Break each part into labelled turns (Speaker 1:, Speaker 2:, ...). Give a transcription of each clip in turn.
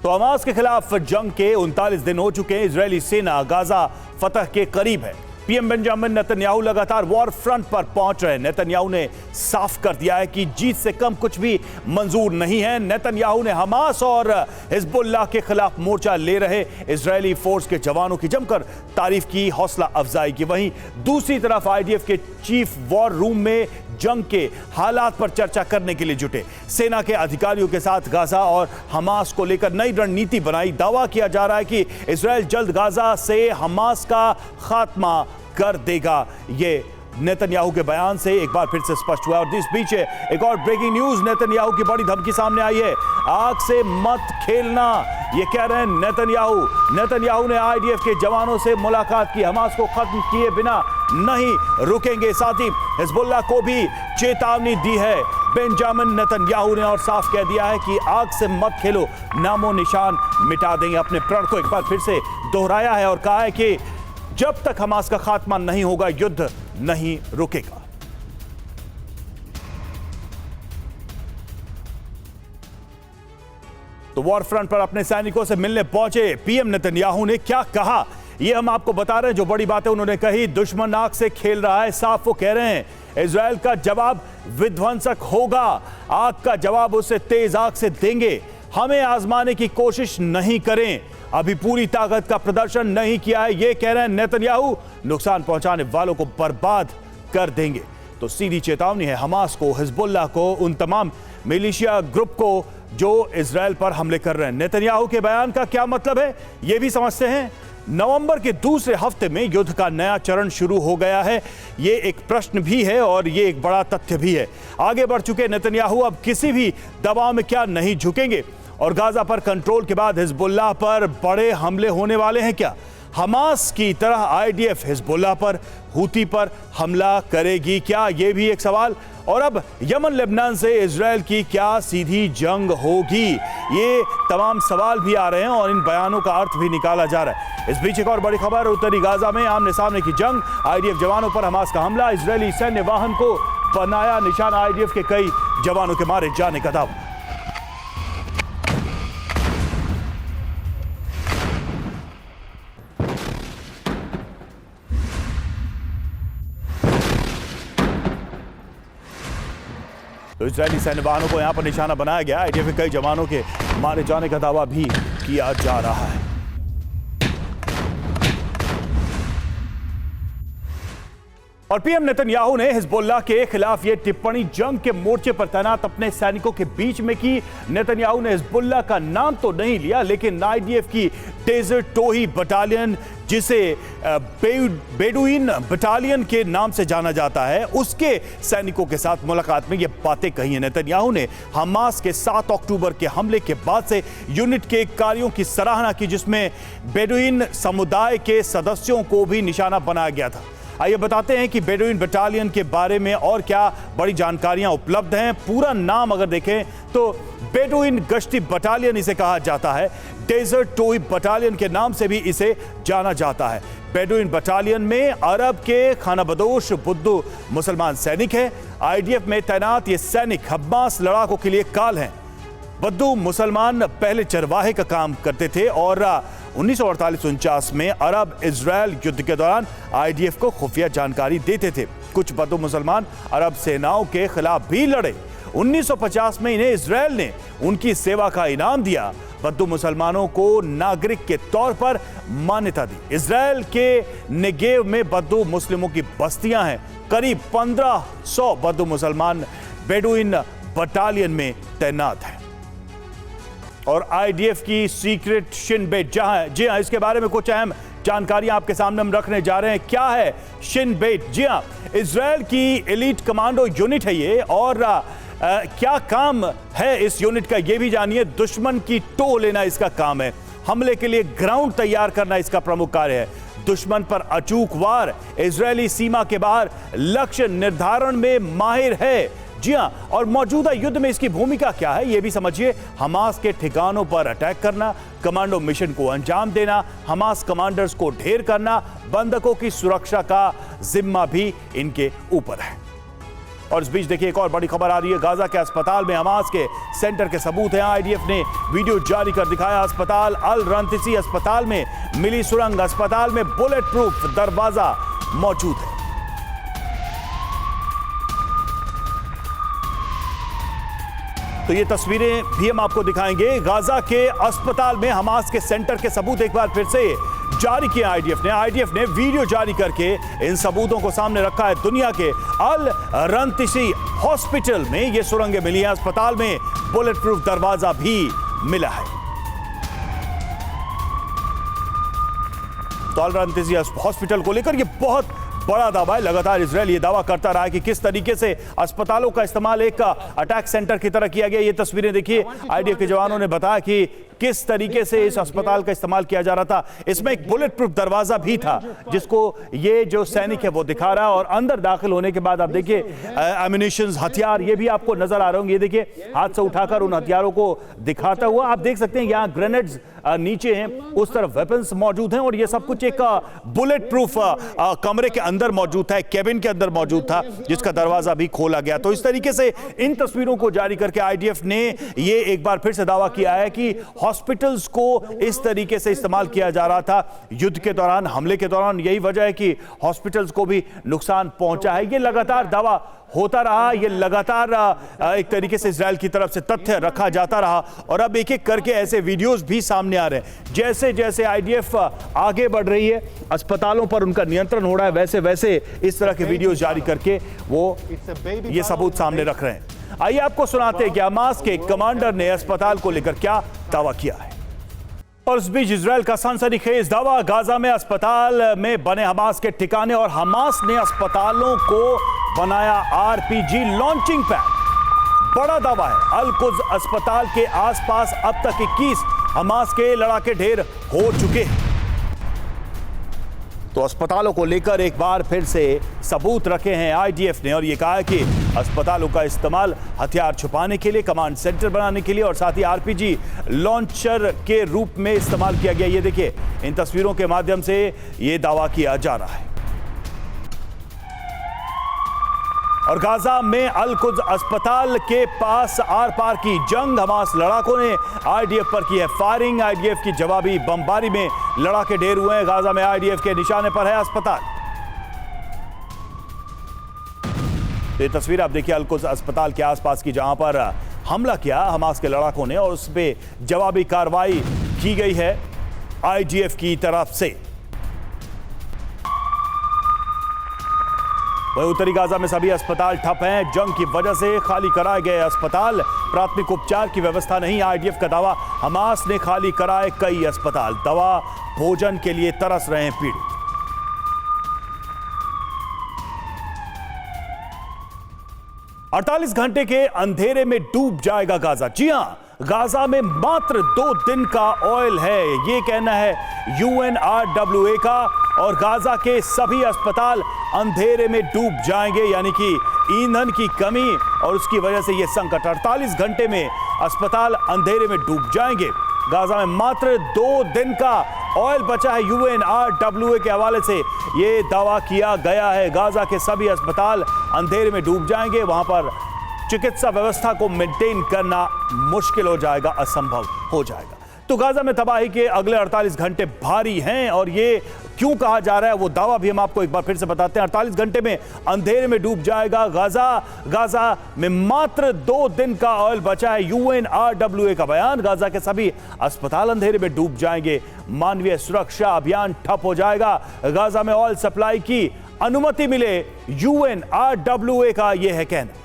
Speaker 1: तो हमास के खिलाफ जंग के 39 दिन हो चुके हैं। इजरायली सेना गाजा फतह के करीब है। पीएम बेंजामिन नेतन्याहू लगातार वॉर फ्रंट पर पहुंच रहे हैं। नेतन्याहू ने साफ कर दिया है कि जीत से कम कुछ भी मंजूर नहीं है। नेतन्याहू ने हमास और हिजबुल्लाह के खिलाफ मोर्चा ले रहे इजरायली फोर्स के जवानों की जमकर तारीफ की, हौसला अफजाई की। वहीं दूसरी तरफ आईडीएफ के चीफ वॉर रूम में जंग के हालात पर चर्चा करने के लिए जुटे। सेना के अधिकारियों के साथ गाजा और हमास को लेकर नई रणनीति बनाई। दावा किया जा रहा है कि इजरायल जल्द गाजा से हमास का खात्मा कर देगा। ये नेतन्याहू के बयान से एक बार फिर से स्पष्ट हुआ। और इस बीच एक और ब्रेकिंग न्यूज, नेतन्याहू की बड़ी धमकी सामने आई है। आग से मत खेलना, ये कह रहे हैं नेतन्याहू। नेतन्याहू ने आईडीएफ के जवानों से मुलाकात की, हमास को खत्म किए बिना नहीं रुकेंगे। साथ ही हिजबुल्लाह को भी चेतावनी दी है बेंजामिन नेतन्याहू ने, और साफ कह दिया है कि आग से मत खेलो, नामो निशान मिटा देंगे। अपने प्रण को एक बार फिर से दोहराया है और कहा है कि जब तक हमास का खात्मा नहीं होगा युद्ध नहीं रुकेगा। तो वॉर फ्रंट पर अपने सैनिकों से मिलने पहुंचे पीएम नेतन्याहू ने क्या कहा, ये हम आपको बता रहे हैं। जो बड़ी बातें उन्होंने कही, दुश्मन आग से खेल रहा है, साफ वो कह रहे हैं इजरायल का जवाब विध्वंसक होगा। आग का जवाब उसे तेज आग से देंगे। हमें आजमाने की कोशिश नहीं करें, अभी पूरी ताकत का प्रदर्शन नहीं किया है, ये कह रहे हैं नेतन्याहू। नुकसान पहुंचाने वालों को बर्बाद कर देंगे। तो सीधी चेतावनी है हमास को, हिजबुल्लाह को, उन तमाम मिलिशिया ग्रुप को जो इजरायल पर हमले कर रहे हैं। नेतन्याहू के बयान का क्या मतलब है, यह भी समझते हैं। नवंबर के दूसरे हफ्ते में युद्ध का नया चरण शुरू हो गया है, यह एक प्रश्न भी है और यह एक बड़ा तथ्य भी है। आगे बढ़ चुके नेतन्याहू अब किसी भी दबाव में क्या नहीं झुकेंगे। और गाजा पर कंट्रोल के बाद हिजबुल्लाह पर बड़े हमले होने वाले हैं क्या? हमास की तरह आईडीएफ हिजबुल्लाह पर, हूती पर हमला करेगी क्या, यह भी एक सवाल। और अब यमन लेबनान से इजरायल की क्या सीधी जंग होगी, ये तमाम सवाल भी आ रहे हैं और इन बयानों का अर्थ भी निकाला जा रहा है। इस बीच एक और बड़ी खबर, उत्तरी गाजा में आमने सामने की जंग, आईडीएफ जवानों पर हमास का हमला, इजरायली सैन्य वाहन को बनाया निशाना, आईडीएफ के कई जवानों के मारे जाने का दावा। तो इजरायली सैन्य वाहनों को यहां पर निशाना बनाया गया। आईडीएफ के कई जवानों के मारे जाने का दावा भी किया जा रहा है। और पीएम नेतन्याहू ने हिजबुल्लाह के खिलाफ यह टिप्पणी जंग के मोर्चे पर तैनात अपने सैनिकों के बीच में की। नेतन्याहू ने हिजबुल्लाह का नाम तो नहीं लिया, लेकिन आईडीएफ की डेजर्ट टोही बटालियन, जिसे बेडुइन बटालियन के नाम से जाना जाता है, उसके सैनिकों के साथ मुलाकात में ये बातें कही हैं। नेतन्याहू ने हमास के 7 अक्टूबर के हमले के बाद से यूनिट के कार्यों की सराहना की, जिसमें बेडुइन समुदाय के सदस्यों को भी निशाना बनाया गया था। आइए बताते हैं कि बेडुइन बटालियन के बारे में और क्या बड़ी जानकारियां उपलब्ध हैं। पूरा नाम अगर देखें तो बेडुइन गश्ती बटालियन इसे कहा जाता है। डेजर्ट टोही बटालियन के नाम से भी इसे जाना जाता है। बेडुइन बटालियन में अरब के खानाबदोश बुद्दू मुसलमान सैनिक हैं। आईडीएफ में तैनात ये सैनिक हमास लड़ाकों के लिए काल हैं। बुद्दू मुसलमान पहले चरवाहे का काम करते थे और 1948-49 में अरब इजरायल युद्ध के दौरान आईडीएफ को खुफिया जानकारी देते थे। कुछ बद्दू मुसलमान अरब सेनाओं के खिलाफ भी लड़े। 1950 में इन्हें इजरायल ने उनकी सेवा का इनाम दिया। बद्दू मुसलमानों को नागरिक के तौर पर मान्यता दी। इजरायल के नेगेव में बद्दू मुस्लिमों की बस्तियां हैं। करीब 1500 बद्दू मुसलमान बेडुइन बटालियन में तैनात हैं। और आईडीएफ की सीक्रेट शिन बेट जहां, जी हां, इसके बारे में कुछ अहम जानकारियां आपके सामने हम रखने जा रहे हैं। क्या है शिन बेट? जी हां, इजरायल की एलीट कमांडो यूनिट है ये, और क्या काम है इस यूनिट का ये भी जानिए। दुश्मन की टो लेना इसका काम है। हमले के लिए ग्राउंड तैयार करना इसका प्रमुख कार्य है। दुश्मन पर अचूक वार, इजरायली सीमा के बाहर लक्ष्य निर्धारण में माहिर है। जी हां, और मौजूदा युद्ध में इसकी भूमिका क्या है यह भी समझिए। हमास के ठिकानों पर अटैक करना, कमांडो मिशन को अंजाम देना, हमास कमांडर्स को ढेर करना, बंधकों की सुरक्षा का जिम्मा भी इनके ऊपर है। और इस बीच देखिए एक और बड़ी खबर आ रही है। गाजा के अस्पताल में हमास के सेंटर के सबूत हैं। आईडीएफ ने वीडियो जारी कर दिखाया। अस्पताल अल रंतिसी अस्पताल में मिली सुरंग। अस्पताल में बुलेट प्रूफ दरवाजा मौजूद है। तो ये तस्वीरें भी हम आपको दिखाएंगे। गाजा के अस्पताल में हमास के सेंटर के सबूत एक बार फिर से जारी किए आईडीएफ ने वीडियो जारी करके इन सबूतों को सामने रखा है। दुनिया के अल रंतिसी हॉस्पिटल में ये सुरंगें मिली हैं। अस्पताल में बुलेट प्रूफ दरवाजा भी मिला है। तो अल रंतिसी हॉस्पिटल को लेकर ये बहुत बड़ा दावा है। लगातार इजरायल ये दावा करता रहा है कि किस तरीके से अस्पतालों का इस्तेमाल एक अटैक सेंटर की तरह किया गया। ये तस्वीरें देखिए, आईडीएफ के जवानों ने बताया कि किस तरीके से इस अस्पताल का इस्तेमाल किया जा रहा था। इसमें एक बुलेट प्रूफ दरवाजा भी था जिसको ये जो सैनिक है वो दिखा रहा है। और अंदर दाखिल होने के बाद आप देखिए एम्युनिशंस, हथियार ये भी आपको नजर आ रहे होंगे। ये देखिए हाथ से उठाकर उन हथियारों को दिखाता हुआ आप देख सकते हैं। यहाँ ग्रेनेड्स नीचे हैं, उस तरफ वेपन्स मौजूद हैं और ये सब कुछ एक बुलेट प्रूफ कमरे के अंदर मौजूद था, केबिन के अंदर मौजूद था जिसका दरवाजा भी खोला गया। तो इस तरीके से इन तस्वीरों को जारी करके आईडीएफ ने ये एक बार फिर से दावा किया है कि हॉस्पिटल्स को इस तरीके से इस्तेमाल किया जा रहा था युद्ध के दौरान, हमले के दौरान। यही वजह है कि हॉस्पिटल्स को भी नुकसान पहुंचा है। ये लगातार दावा होता रहा, ये लगातार एक तरीके से इजरायल की तरफ से तथ्य रखा जाता रहा और अब एक एक करके ऐसे वीडियोस भी सामने आ रहे हैं। जैसे जैसे आईडीएफ आगे बढ़ रही है, अस्पतालों पर उनका नियंत्रण हो रहा है, वैसे वैसे इस तरह के वीडियोस जारी करके वो ये सबूत सामने रख रहे हैं। आइए आपको सुनाते हैं कि हमास के कमांडर ने अस्पताल को लेकर क्या दावा किया है। और इस बीच इजरायल का सनसनीखेज दावा, गाजा में अस्पताल में बने हमास के ठिकाने और हमास ने अस्पतालों को बनाया आरपीजी लॉन्चिंग पैड। बड़ा दावा है। अल कुद्स अस्पताल के आसपास अब तक 21 हमास के लड़ाके ढेर हो चुके हैं। तो अस्पतालों को लेकर एक बार फिर से सबूत रखे हैं आईडीएफ ने और यह कहा है कि अस्पतालों का इस्तेमाल हथियार छुपाने के लिए, कमांड सेंटर बनाने के लिए और साथ ही आरपीजी लॉन्चर के रूप में इस्तेमाल किया गया। ये देखिए इन तस्वीरों के माध्यम से यह दावा किया जा रहा है। और गाजा में अल कुद्स अस्पताल के पास आर पार की जंग, हमास लड़ाकों ने आईडीएफ पर की है फायरिंग। आईडीएफ की जवाबी बमबारी में लड़ाके ढेर हुए हैं। गाजा में आईडीएफ के निशाने पर है अस्पताल। ये तस्वीर आप देखिए अल कुद्स अस्पताल के आसपास की, जहां पर हमला किया हमास के लड़ाकों ने और उस पर जवाबी कार्रवाई की गई है आईडीएफ की तरफ से। वही उत्तरी गाजा में सभी अस्पताल ठप हैं। जंग की वजह से खाली कराए गए अस्पताल, प्राथमिक उपचार की व्यवस्था नहीं। आईडीएफ का दावा, हमास ने खाली कराए कई अस्पताल। दवा भोजन के लिए तरस रहे हैं पीड़ित। अड़तालीस घंटे के अंधेरे में डूब जाएगा गाजा। जी हां, गाजा में मात्र 2 दिन का ऑयल है, ये कहना है यूएनआरडब्ल्यूए का। और गाजा के सभी अस्पताल अंधेरे में डूब जाएंगे, यानी कि ईंधन की कमी और उसकी वजह से यह संकट। 48 घंटे में अस्पताल अंधेरे में डूब जाएंगे। गाजा में मात्र 2 दिन का ऑयल बचा है। यूएनआरडब्ल्यूए के हवाले से यह दावा किया गया है। गाजा के सभी अस्पताल अंधेरे में डूब जाएंगे। वहां पर चिकित्सा व्यवस्था को मेंटेन करना मुश्किल हो जाएगा, असंभव हो जाएगा। तो गाजा में तबाही के अगले 48 घंटे भारी हैं और ये क्यों कहा जा रहा है वो दावा भी हम आपको एक बार फिर से बताते हैं। 48 घंटे में अंधेरे में डूब जाएगा गाजा। गाजा में मात्र 2 दिन का ऑयल बचा है, यूएनआरडब्ल्यूए का बयान। गाजा के सभी अस्पताल अंधेरे में डूब जाएंगे। मानवीय सुरक्षा अभियान ठप हो जाएगा। गाजा में ऑयल सप्लाई की अनुमति मिले, यूएनआरडब्ल्यूए का यह है कहना।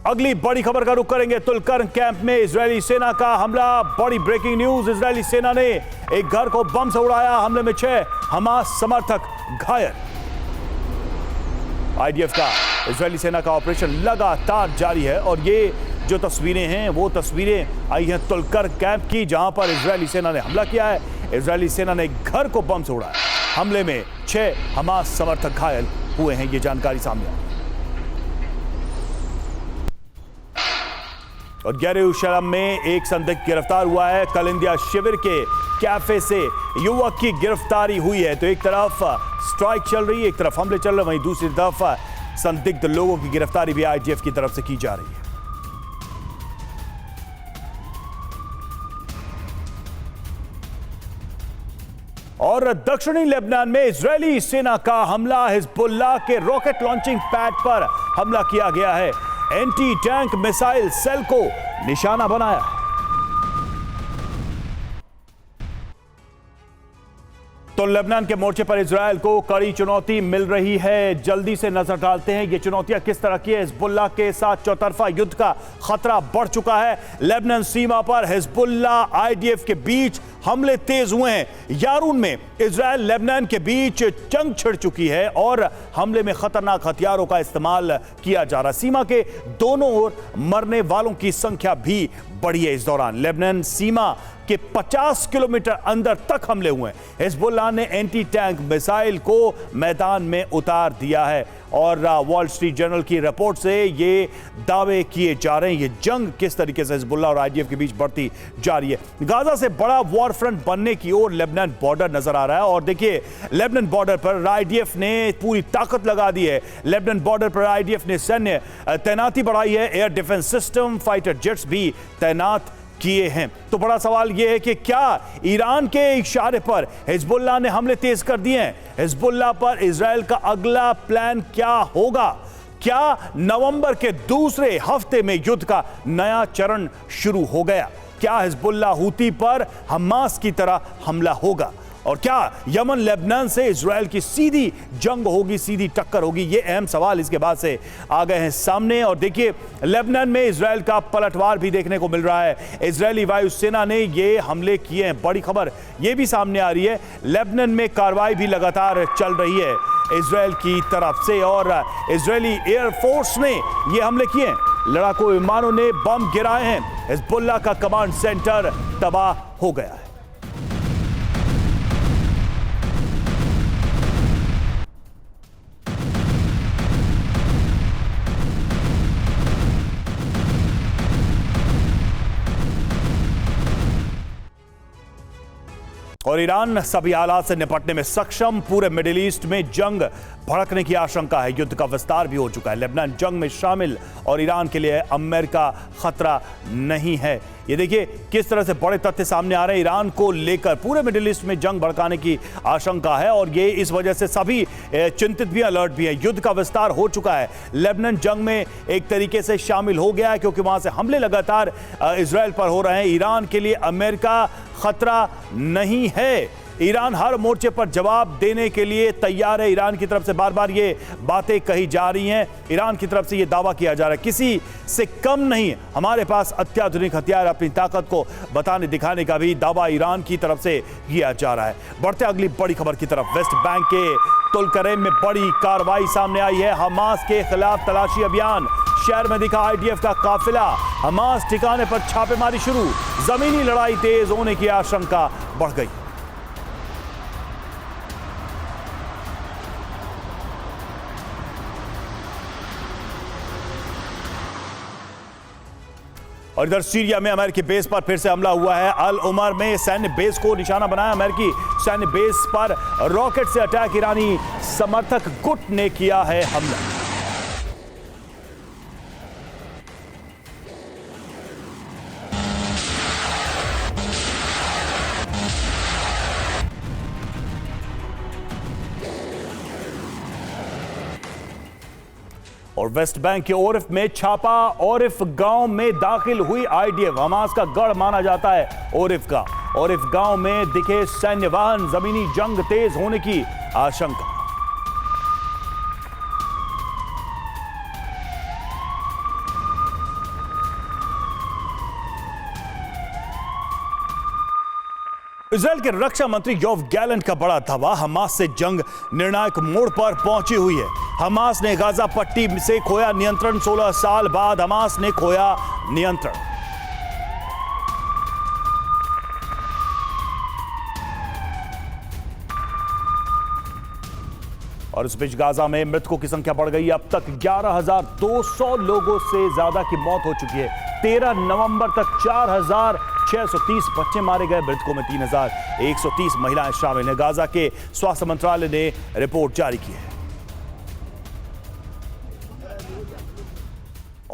Speaker 1: अगली बड़ी खबर का रुख करेंगे। तुलकर्म कैंप में इजरायली सेना का हमला। बड़ी ब्रेकिंग न्यूज, इजरायली सेना ने एक घर को बम से उड़ाया। हमले में 6 हमास समर्थक घायल। आईडीएफ का इजरायली सेना का ऑपरेशन लगातार जारी है और ये जो तस्वीरें हैं वो तस्वीरें आई हैं तुलकर्म कैंप की, जहां पर इजरायली सेना ने हमला किया है। इजरायली सेना ने एक घर को बम से उड़ाया। हमले में 6 हमास समर्थक घायल हुए हैं, ये जानकारी सामने आई। और यरूशलेम में एक संदिग्ध गिरफ्तार हुआ है। कल इंडिया शिविर के कैफे से युवक की गिरफ्तारी हुई है। तो एक तरफ स्ट्राइक चल रही है, एक तरफ हमले चल रहे हैं, वहीं दूसरी तरफ संदिग्ध लोगों की गिरफ्तारी भी आईडीएफ की तरफ से की जा रही है। और दक्षिणी लेबनान में इजरायली सेना का हमला, हिजबुल्लाह के रॉकेट लॉन्चिंग पैड पर हमला किया गया है। एंटी टैंक मिसाइल सेल को निशाना बनाया है। तो लेबनान के मोर्चे पर इजरायल को कड़ी चुनौती मिल रही है। जल्दी से नजर डालते हैं ये चुनौतियां किस तरह की है। हिजबुल्लाह के साथ चौतरफा युद्ध का खतरा बढ़ चुका है। लेबनान सीमा पर हिजबुल्लाह आईडीएफ के बीच हमले तेज हुए हैं। यारून में इजरायल लेबनान के बीच जंग छिड़ चुकी है और हमले में खतरनाक हथियारों का इस्तेमाल किया जा रहा। सीमा के दोनों ओर मरने वालों की संख्या भी बढ़ी है। इस दौरान लेबनान सीमा के 50 किलोमीटर अंदर तक हमले हुए। हिजबुल्लाह ने एंटी टैंक मिसाइल को मैदान में उतार दिया है और वॉल स्ट्रीट जर्नल की रिपोर्ट से ये दावे किए जा रहे हैं। ये जंग किस तरीके से हिजबुल्लाह और आईडीएफ के बीच बढ़ती जा रही है। गाजा से बड़ा वॉर फ्रंट बनने की ओर लेबनान बॉर्डर नजर आ रहा है और देखिए लेबनान बॉर्डर पर आईडीएफ ने पूरी ताकत लगा दी है। लेबनान बॉर्डर पर आईडीएफ ने सैन्य तैनाती बढ़ाई है। Air defence system, fighter jets भी तैनात किए हैं। तो बड़ा सवाल यह है कि क्या ईरान के इशारे पर हिजबुल्लाह ने हमले तेज कर दिए हैं? हिजबुल्लाह पर इजरायल का अगला प्लान क्या होगा? क्या नवंबर के दूसरे हफ्ते में युद्ध का नया चरण शुरू हो गया? क्या हिजबुल्लाह हूती पर हमास की तरह हमला होगा? और क्या यमन लेबनान से इजरायल की सीधी जंग होगी, सीधी टक्कर होगी? ये अहम सवाल इसके बाद से आ गए हैं सामने। और देखिए लेबनान में इजरायल का पलटवार भी देखने को मिल रहा है। इजरायली वायुसेना ने ये हमले किए हैं। बड़ी खबर ये भी सामने आ रही है, लेबनान में कार्रवाई भी लगातार चल रही है इजरायल की तरफ से और इजरायली एयरफोर्स ने ये हमले किए हैं। लड़ाकू विमानों ने बम गिराए हैं। हिजबुल्लाह का कमांड सेंटर तबाह हो गया है। और ईरान सभी हालात से निपटने में सक्षम। पूरे मिडिल ईस्ट में जंग भड़कने की आशंका है। युद्ध का विस्तार भी हो चुका है। लेबनान जंग में शामिल और ईरान के लिए अमेरिका खतरा नहीं है। ये देखिए किस तरह से बड़े तथ्य सामने आ रहे हैं। ईरान को लेकर पूरे मिडिल ईस्ट में जंग भड़काने की आशंका है और ये इस वजह से सभी चिंतित भी, अलर्ट भी है। युद्ध का विस्तार हो चुका है। लेबनान जंग में एक तरीके से शामिल हो गया है क्योंकि वहां से हमले लगातार इजरायल पर हो रहे हैं। ईरान के लिए अमेरिका खतरा नहीं है। ईरान हर मोर्चे पर जवाब देने के लिए तैयार है। ईरान की तरफ से बार बार ये बातें कही जा रही हैं। ईरान की तरफ से ये दावा किया जा रहा है किसी से कम नहीं, हमारे पास अत्याधुनिक हथियार, अपनी ताकत को बताने दिखाने का भी दावा ईरान की तरफ से किया जा रहा है। बढ़ते अगली बड़ी खबर की तरफ। वेस्ट बैंक के तुलकरेम में बड़ी कार्रवाई सामने आई है। हमास के खिलाफ तलाशी अभियान। शहर में दिखा आईडीएफ का काफिला। हमास ठिकाने पर छापेमारी शुरू। जमीनी लड़ाई तेज होने की आशंका बढ़ गई। और इधर सीरिया में अमेरिकी बेस पर फिर से हमला हुआ है। अल उमर में सैन्य बेस को निशाना बनाया। अमेरिकी सैन्य बेस पर रॉकेट से अटैक। ईरानी समर्थक गुट ने किया है हमला। और वेस्ट बैंक के ओरिफ में छापा। ओरिफ गांव में दाखिल हुई आईडीएफ। हमास का गढ़ माना जाता है ओरिफ का। ओरिफ गांव में दिखे सैन्य वाहन। जमीनी जंग तेज होने की आशंका। इजरायल के रक्षा मंत्री योव गैलेंट का बड़ा दावा। हमास से जंग निर्णायक मोड़ पर पहुंची हुई है। हमास ने गाजा पट्टी से खोया नियंत्रण। 16 साल बाद हमास ने खोया नियंत्रण। और इस बीच गाजा में मृतकों की संख्या बढ़ गई। अब तक 11,200 लोगों से ज्यादा की मौत हो चुकी है। 13 नवंबर तक 4,630 बच्चे मारे गए। मृतकों में 3,130 महिलाएं शामिल हैं। गाजा के स्वास्थ्य मंत्रालय ने रिपोर्ट जारी की है।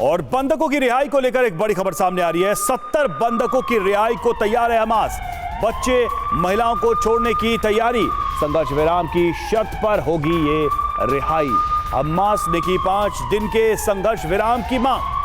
Speaker 1: और बंधकों की रिहाई को लेकर एक बड़ी खबर सामने आ रही है। 70 बंधकों की रिहाई को तैयार है हमास। बच्चे, महिलाओं को छोड़ने की तैयारी। संघर्ष विराम की शर्त पर होगी ये रिहाई। हमास ने की 5 दिन के संघर्ष विराम की मांग।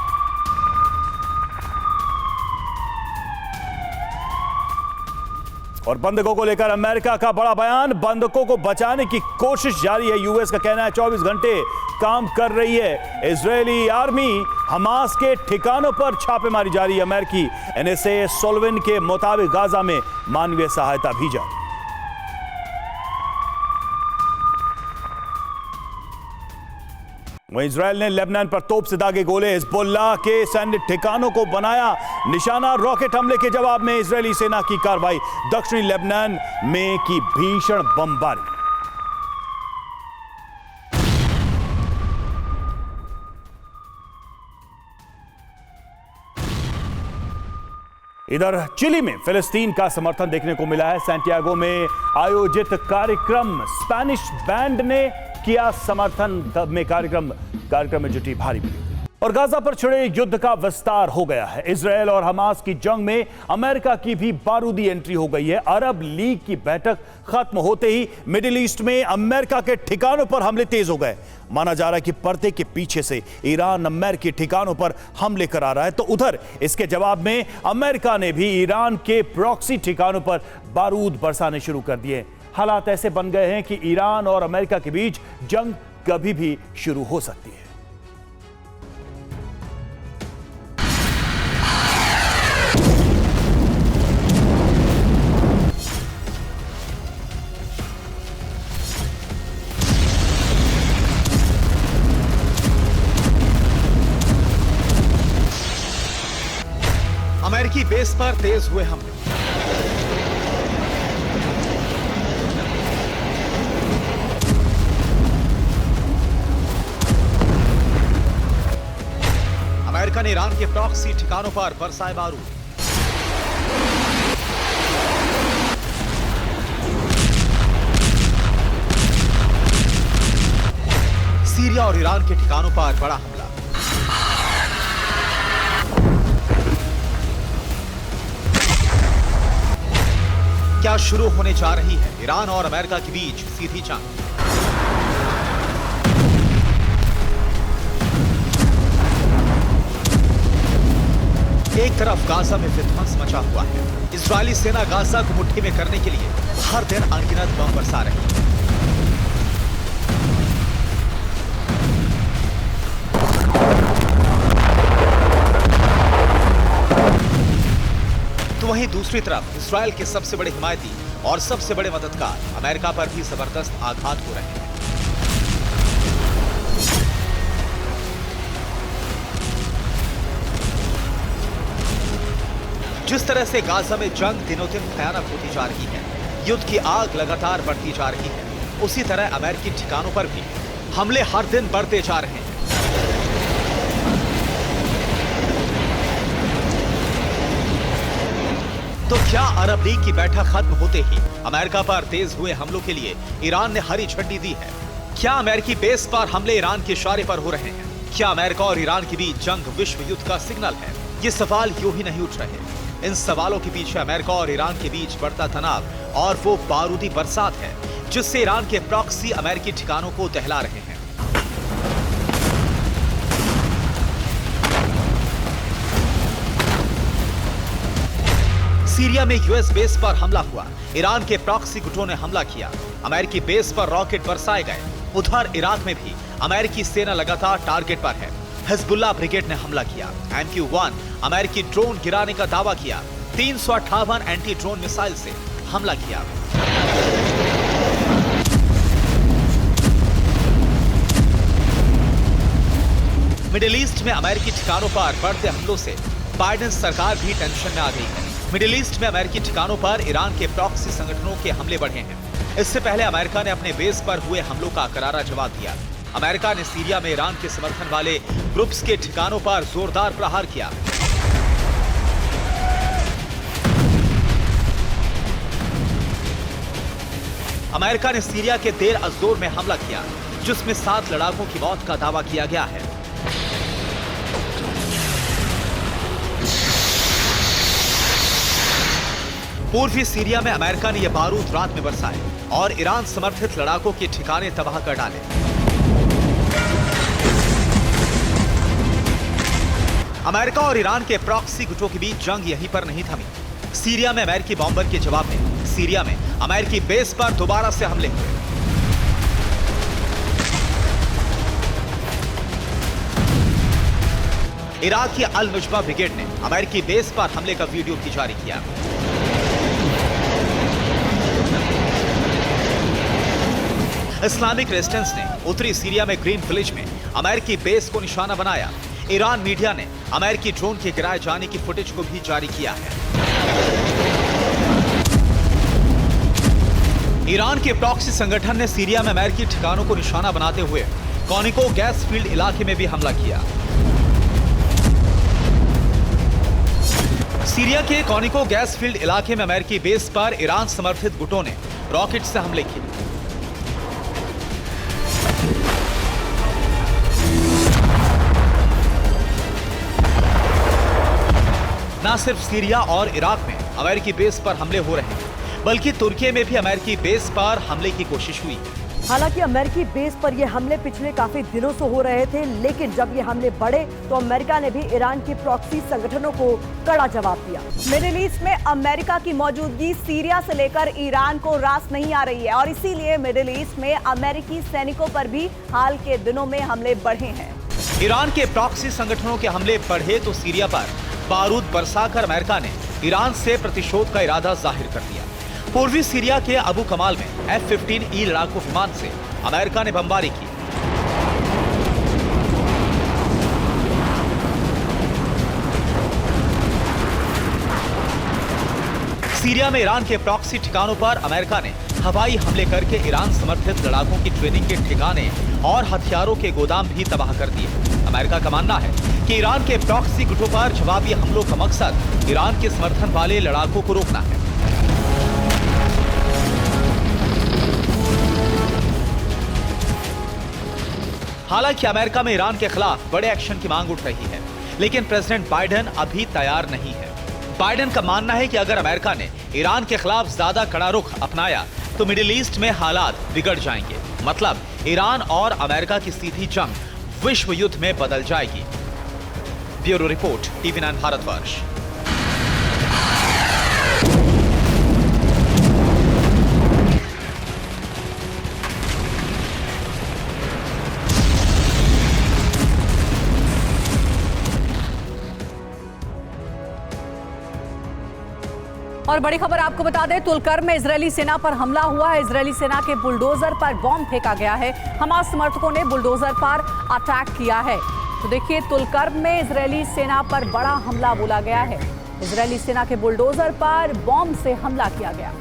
Speaker 1: और बंधकों को लेकर अमेरिका का बड़ा बयान। बंधकों को बचाने की कोशिश जारी है। यूएस का कहना है 24 घंटे काम कर रही है इजरायली आर्मी। हमास के ठिकानों पर छापेमारी जारी। अमेरिकी एनएसए सोल्विन के मुताबिक गाजा में मानवीय सहायता भी जारी। वहीं इजरायल ने लेबनान पर तोप से दागे गोले। हिजबुल्लाह के सैन्य ठिकानों को बनाया निशाना। रॉकेट हमले के जवाब में इजरायली सेना की कार्रवाई। दक्षिणी लेबनान में की भीषण बमबारी। इधर चिली में फिलिस्तीन का समर्थन देखने को मिला है। सैंटियागो में आयोजित कार्यक्रम स्पेनिश बैंड ने किया समर्थन में कार्यक्रम में जुटी भारी भीड़। और गाजा पर छिड़े युद्ध का विस्तार हो गया है। इजरायल और हमास की जंग में अमेरिका की भी बारूदी एंट्री हो गई है। अरब लीग की बैठक खत्म होते ही मिडिल ईस्ट में अमेरिका के ठिकानों पर हमले तेज हो गए। माना जा रहा है कि पर्दे के पीछे से ईरान अमेरिकी ठिकानों पर हमले करा रहा है। तो उधर इसके जवाब में अमेरिका ने भी ईरान के प्रॉक्सी ठिकानों पर बारूद बरसाने शुरू कर दिए। हालात ऐसे बन गए हैं कि ईरान और अमेरिका के बीच जंग कभी भी शुरू हो सकती है।
Speaker 2: अमेरिकी बेस पर तेज हुए हमले। अमेरिका ने ईरान के प्रॉक्सी ठिकानों पर बरसाए बारूद। सीरिया और ईरान के ठिकानों पर बड़ा हमला। क्या शुरू होने जा रही है ईरान और अमेरिका के बीच सीधी जंग। एक तरफ गाजा में विध्वंस मचा हुआ है। इजरायली सेना गाजा को मुट्ठी में करने के लिए हर दिन अनगिनत बम बरसा रही है। तो वहीं दूसरी तरफ इजरायल के सबसे बड़े हिमायती और सबसे बड़े मददगार अमेरिका पर भी जबरदस्त आघात हो रहे हैं। जिस तरह से गाजा में जंग दिनों दिन भयानक होती जा रही है, युद्ध की आग लगातार बढ़ती जा रही है, उसी तरह अमेरिकी ठिकानों पर भी हमले हर दिन बढ़ते जा रहे हैं। तो क्या अरब लीग की बैठक खत्म होते ही अमेरिका पर तेज हुए हमलों के लिए ईरान ने हरी झंडी दी है? क्या अमेरिकी बेस पर हमले ईरान के इशारे पर हो रहे हैं? क्या अमेरिका और ईरान के बीच जंग विश्व युद्ध का सिग्नल है? ये सवाल यूं ही नहीं उठ रहे। इन सवालों के पीछे अमेरिका और ईरान के बीच बढ़ता तनाव और वो बारूदी बरसात है जिससे ईरान के प्रॉक्सी अमेरिकी ठिकानों को दहला रहे हैं। सीरिया में यूएस बेस पर हमला हुआ। ईरान के प्रॉक्सी गुटों ने हमला किया। अमेरिकी बेस पर रॉकेट बरसाए गए। उधर इराक में भी अमेरिकी सेना लगातार टारगेट पर है। हिजबुल्लाह ब्रिगेड ने हमला किया। MQ-1 अमेरिकी ड्रोन गिराने का दावा किया। 358 एंटी ड्रोन मिसाइल से हमला किया। मिडिल ईस्ट में अमेरिकी ठिकानों पर बढ़ते हमलों से बाइडेन सरकार भी टेंशन में आ गई है। मिडिल ईस्ट में अमेरिकी ठिकानों पर ईरान के प्रॉक्सी संगठनों के हमले बढ़े हैं। इससे पहले अमेरिका ने अपने बेस पर हुए हमलों का करारा जवाब दिया। अमेरिका ने सीरिया में ईरान के समर्थन वाले ग्रुप्स के ठिकानों पर जोरदार प्रहार किया। अमेरिका ने सीरिया के देर अज़ोर में हमला किया, जिसमें 7 लड़ाकों की मौत का दावा किया गया है। पूर्वी सीरिया में अमेरिका ने यह बारूद रात में बरसाए और ईरान समर्थित लड़ाकों के ठिकाने तबाह कर डाले। अमेरिका और ईरान के प्रॉक्सी गुटों के बीच जंग यहीं पर नहीं थमी। सीरिया में अमेरिकी बॉम्बर के जवाब में सीरिया में अमेरिकी बेस पर दोबारा से हमले हुए। इराक की अल नुजबा ब्रिगेड ने अमेरिकी बेस पर हमले का वीडियो भी जारी किया। इस्लामिक रेजिस्टेंस ने उत्तरी सीरिया में ग्रीन विलेज में अमेरिकी बेस को निशाना बनाया। ईरान मीडिया ने अमेरिकी ड्रोन के गिराए जाने की फुटेज को भी जारी किया है। ईरान के प्रॉक्सी संगठन ने सीरिया में अमेरिकी ठिकानों को निशाना बनाते हुए कॉनिको गैस फील्ड इलाके में भी हमला किया। सीरिया के कॉनिको गैस फील्ड इलाके में अमेरिकी बेस पर ईरान समर्थित गुटों ने रॉकेट से हमले किए। न सिर्फ सीरिया और इराक में अमेरिकी बेस पर हमले हो रहे हैं, बल्कि तुर्की में भी अमेरिकी बेस पर हमले की कोशिश हुई।
Speaker 3: हालांकि अमेरिकी बेस पर ये हमले पिछले काफी दिनों से हो रहे थे, लेकिन जब ये हमले बढ़े तो अमेरिका ने भी ईरान के प्रॉक्सी संगठनों को कड़ा जवाब दिया। मिडिल ईस्ट में अमेरिका की मौजूदगी सीरिया से लेकर ईरान को रास नहीं आ रही है और इसीलिए मिडिल ईस्ट में अमेरिकी सैनिकों पर भी हाल के दिनों में हमले बढ़े हैं।
Speaker 2: ईरान के प्रॉक्सी संगठनों के हमले बढ़े तो सीरिया पर बारूद बरसाकर अमेरिका ने ईरान से प्रतिशोध का इरादा जाहिर कर दिया। पूर्वी सीरिया के अबू कमाल में F-15E लड़ाकू विमान से अमेरिका ने बमबारी की। सीरिया में ईरान के प्रॉक्सी ठिकानों पर अमेरिका ने हवाई हमले करके ईरान समर्थित लड़ाकों की ट्रेनिंग के ठिकाने और हथियारों के गोदाम भी तबाह कर दिए। अमेरिका का मानना है कि ईरान के प्रॉक्सी गुटों पर जवाबी हमलों का मकसद ईरान के समर्थन वाले लड़ाकों को रोकना है। हालांकि अमेरिका में ईरान के खिलाफ बड़े एक्शन की मांग उठ रही है, लेकिन प्रेसिडेंट बाइडेन अभी तैयार नहीं है। बाइडेन का मानना है कि अगर अमेरिका ने ईरान के खिलाफ ज्यादा कड़ा रुख अपनाया तो मिडिल ईस्ट में हालात बिगड़ जाएंगे। मतलब ईरान और अमेरिका की सीधी जंग विश्व युद्ध में बदल जाएगी। Bureau report, TV9 Bharatvarsh.
Speaker 4: और बड़ी खबर आपको बता दें, तुलकर्म में इजरायली सेना पर हमला हुआ है। इजरायली सेना के बुलडोजर पर बॉम्ब फेंका गया है। हमास समर्थकों ने बुलडोजर पर अटैक किया है। तो देखिए, तुलकर्म में इजरायली सेना पर बड़ा हमला बोला गया है। इजरायली सेना के बुलडोजर पर बॉम्ब से हमला किया गया।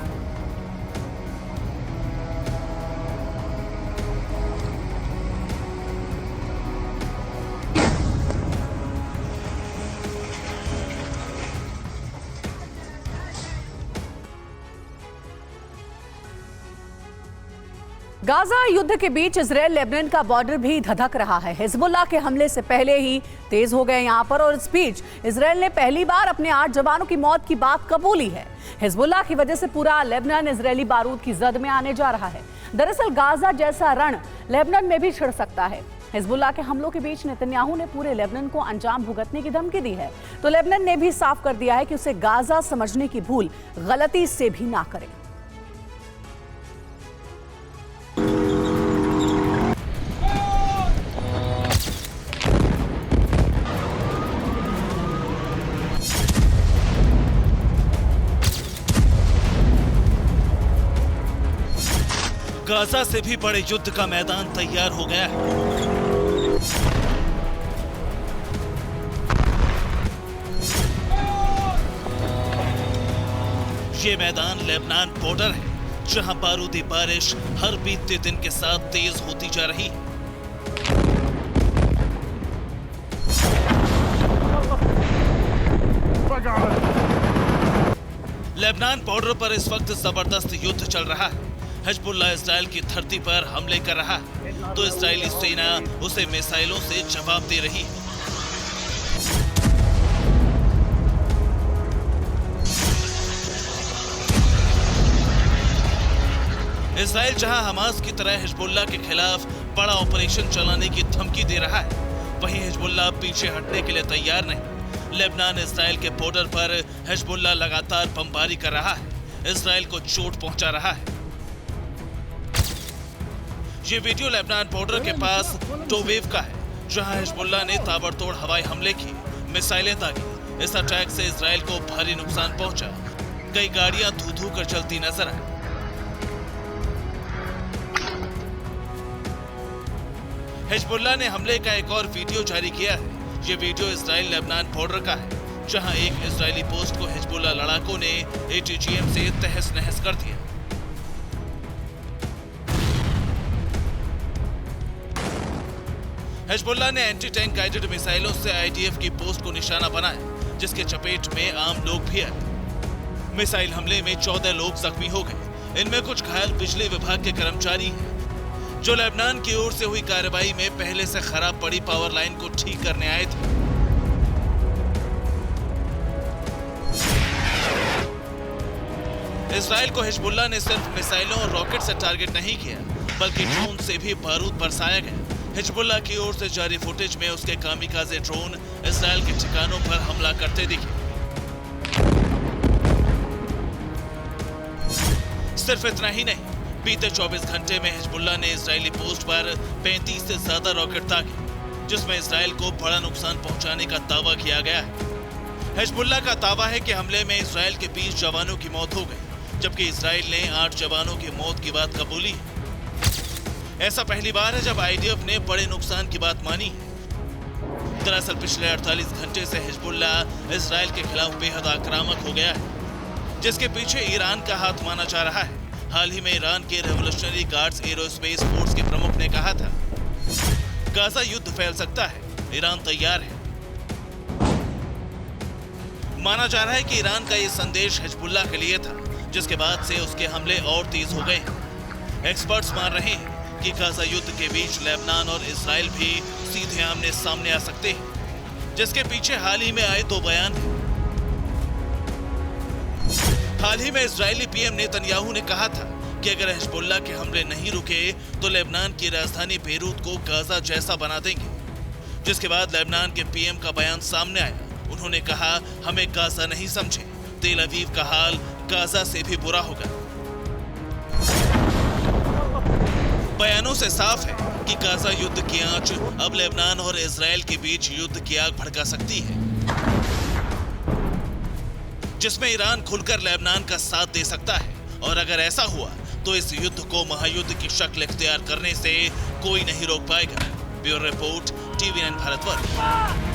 Speaker 4: गाजा युद्ध के बीच इजरायल लेबनान का बॉर्डर भी धधक रहा है। हिजबुल्लाह के हमले से पहले ही तेज हो गए यहां पर, और इस बीच इजरायल ने पहली बार अपने 8 जवानों की मौत की बात कबूली है। हिजबुल्लाह की वजह से पूरा लेबनान इजरायली बारूद की जद में आने जा रहा है। दरअसल गाजा जैसा रण लेबनान में भी छिड़ सकता है। हिजबुल्लाह के हमलों के बीच नेतन्याहू ने पूरे लेबनान को अंजाम भुगतने की धमकी दी है। तो लेबनान ने भी साफ कर दिया है कि उसे गाजा समझने की भूल गलती से भी ना करे।
Speaker 5: गाजा से भी बड़े युद्ध का मैदान तैयार हो गया है। ये मैदान लेबनान बॉर्डर है, जहां बारूदी बारिश हर बीतते दिन के साथ तेज होती जा रही है। लेबनान बॉर्डर पर इस वक्त जबरदस्त युद्ध चल रहा है। हिजबुल्लाह इजराइल की धरती पर हमले कर रहा है तो इजरायली सेना उसे मिसाइलों से जवाब दे रही है। इजराइल जहां हमास की तरह हिजबुल्लाह के खिलाफ बड़ा ऑपरेशन चलाने की धमकी दे रहा है, वहीं हिजबुल्लाह पीछे हटने के लिए तैयार नहीं। लेबनान इजराइल के बॉर्डर पर हिजबुल्लाह लगातार बमबारी कर रहा है, इजराइल को चोट पहुंचा रहा है। ये वीडियो लेबनान बॉर्डर के पास टोवेव का है, जहां हिजबुल्लाह ने ताबड़तोड़ हवाई हमले किए, मिसाइलें दागी। इस अटैक से इजराइल को भारी नुकसान पहुंचा, कई गाड़ियां धू-धू कर चलती नजर आई। हिजबुल्लाह ने हमले का एक और वीडियो जारी किया है। ये वीडियो इजराइल लेबनान बॉर्डर का है, जहां एक इजरायली पोस्ट को हिजबुल्लाह लड़ाकों ने ATGM से तहस नहस कर दिया। हिजबुल्लाह ने एंटी टैंक गाइडेड मिसाइलों से IDF की पोस्ट को निशाना बनाया, जिसके चपेट में आम लोग भी आए। मिसाइल हमले में 14 लोग जख्मी हो गए, इनमें कुछ घायल बिजली विभाग के कर्मचारी हैं, जो लेबनान की ओर से हुई कार्रवाई में पहले से खराब पड़ी पावर लाइन को ठीक करने आए थे। इजराइल को हिजबुल्लाह ने सिर्फ मिसाइलों और रॉकेट से टारगेट नहीं किया, बल्कि ड्रोन से भी बारूद बरसाया गया। हिजबुल्लाह की ओर से जारी फुटेज में उसके कामिकाज़े ड्रोन इजराइल के ठिकानों पर हमला करते दिखे। सिर्फ इतना ही नहीं, बीते 24 घंटे में हिजबुल्लाह ने इजरायली पोस्ट पर 35 से ज्यादा रॉकेट दागे, जिसमें इजराइल को बड़ा नुकसान पहुंचाने का दावा किया गया है। हिजबुल्लाह का दावा है कि हमले में इजराइल के 20 जवानों की मौत हो गई, जबकि इजराइल ने 8 जवानों की मौत की बात कबूली है। ऐसा पहली बार है जब IDF ने बड़े नुकसान की बात मानी है। दरअसल पिछले 48 घंटे से हिजबुल्लाह इजराइल के खिलाफ बेहद आक्रामक हो गया है, जिसके पीछे ईरान का हाथ माना जा रहा है। हाल ही में ईरान के रेवोल्यूशनरी गार्ड्स एरोस्पेस फोर्स के प्रमुख ने कहा था, गाजा युद्ध फैल सकता है, ईरान तैयार है। माना जा रहा है कि ईरान का ये संदेश हिजबुल्लाह के लिए था, जिसके बाद से उसके हमले और तेज हो गए। एक्सपर्ट्स मान रहे हैं कि गाजा युद्ध के बीच लेबनान और इजराइल भी सीधे आमने सामने आ सकते हैं, जिसके पीछे हाल ही में आए 2 बयान हैं। हाल ही में इजरायली PM नेतन्याहू ने कहा था कि अगर हिजबुल्लाह के हमले नहीं रुके तो लेबनान की राजधानी बेरूत को गाजा जैसा बना देंगे, जिसके बाद लेबनान के PM का बयान सामने आया। उन्होंने कहा, हमें गाजा नहीं समझे, तेल अवीव का हाल गाजा से भी बुरा होगा। बयानों से साफ है कि गाजा युद्ध की आंच अब लेबनान और इजराइल के बीच युद्ध की आग भड़का सकती है, जिसमें ईरान खुलकर लेबनान का साथ दे सकता है। और अगर ऐसा हुआ तो इस युद्ध को महायुद्ध की शक्ल इख्तियार करने से कोई नहीं रोक पाएगा। Bureau report, TV9 Bharatvarsh.